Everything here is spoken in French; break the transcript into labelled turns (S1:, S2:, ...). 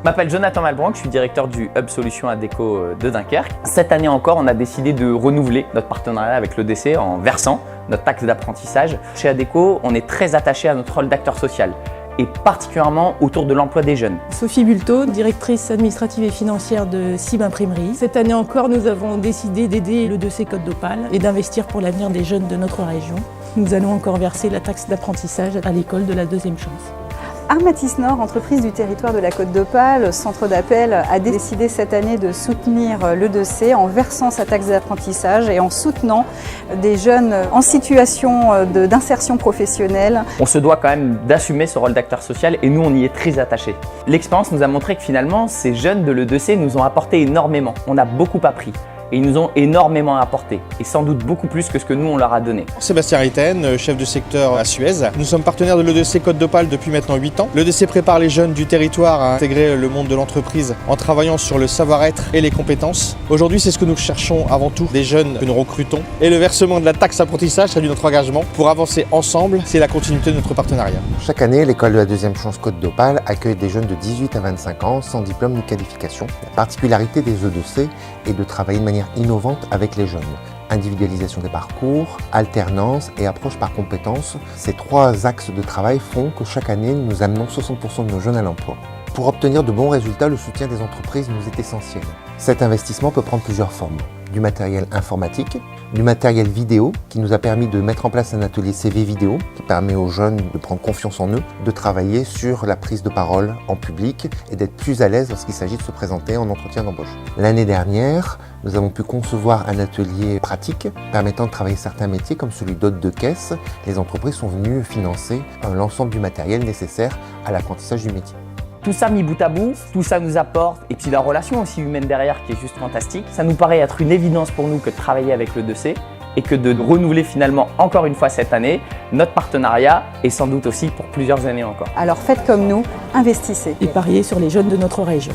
S1: Je m'appelle Jonathan Malbranc, je suis directeur du Hub Solutions Adéco de Dunkerque. Cette année encore, on a décidé de renouveler notre partenariat avec l'EDC en versant notre taxe d'apprentissage. Chez Adéco, on est très attaché à notre rôle d'acteur social et particulièrement autour de l'emploi des jeunes.
S2: Sophie Bulto, directrice administrative et financière de Cib Imprimerie. Cette année encore, nous avons décidé d'aider l'EDC Côte d'Opale et d'investir pour l'avenir des jeunes de notre région. Nous allons encore verser la taxe d'apprentissage à l'école de la deuxième chance.
S3: Armatis Nord, entreprise du territoire de la Côte d'Opale, centre d'appel, a décidé cette année de soutenir l'EDC en versant sa taxe d'apprentissage et en soutenant des jeunes en situation d'insertion professionnelle.
S1: On se doit quand même d'assumer ce rôle d'acteur social et nous on y est très attachés. L'expérience nous a montré que finalement ces jeunes de l'EDC nous ont apporté énormément. On a beaucoup appris. Et ils nous ont énormément apporté, et sans doute beaucoup plus que ce que nous on leur a donné.
S4: Sébastien Ritten, chef de secteur à Suez. Nous sommes partenaires de l'EDC Côte d'Opale depuis maintenant 8 ans. L'EDC prépare les jeunes du territoire à intégrer le monde de l'entreprise en travaillant sur le savoir-être et les compétences. Aujourd'hui, c'est ce que nous cherchons avant tout, des jeunes que nous recrutons. Et le versement de la taxe apprentissage traduit notre engagement pour avancer ensemble. C'est la continuité de notre partenariat.
S5: Chaque année, l'école de la deuxième chance Côte d'Opale accueille des jeunes de 18 à 25 ans sans diplôme ni qualification. La particularité des EDC est de travailler de manière innovante avec les jeunes. Individualisation des parcours, alternance et approche par compétences. Ces trois axes de travail font que chaque année, nous amenons 60% de nos jeunes à l'emploi. Pour obtenir de bons résultats, le soutien des entreprises nous est essentiel. Cet investissement peut prendre plusieurs formes. Du matériel informatique, du matériel vidéo qui nous a permis de mettre en place un atelier CV vidéo qui permet aux jeunes de prendre confiance en eux, de travailler sur la prise de parole en public et d'être plus à l'aise lorsqu'il s'agit de se présenter en entretien d'embauche. L'année dernière, nous avons pu concevoir un atelier pratique permettant de travailler certains métiers comme celui d'hôte de caisse. Les entreprises sont venues financer l'ensemble du matériel nécessaire à l'apprentissage du métier.
S1: Tout ça mis bout à bout, tout ça nous apporte, et puis la relation aussi humaine derrière qui est juste fantastique. Ça nous paraît être une évidence pour nous que de travailler avec l'EDC et que de renouveler finalement encore une fois cette année notre partenariat et sans doute aussi pour plusieurs années encore.
S3: Alors faites comme nous, investissez.
S2: Et parier sur les jeunes de notre région.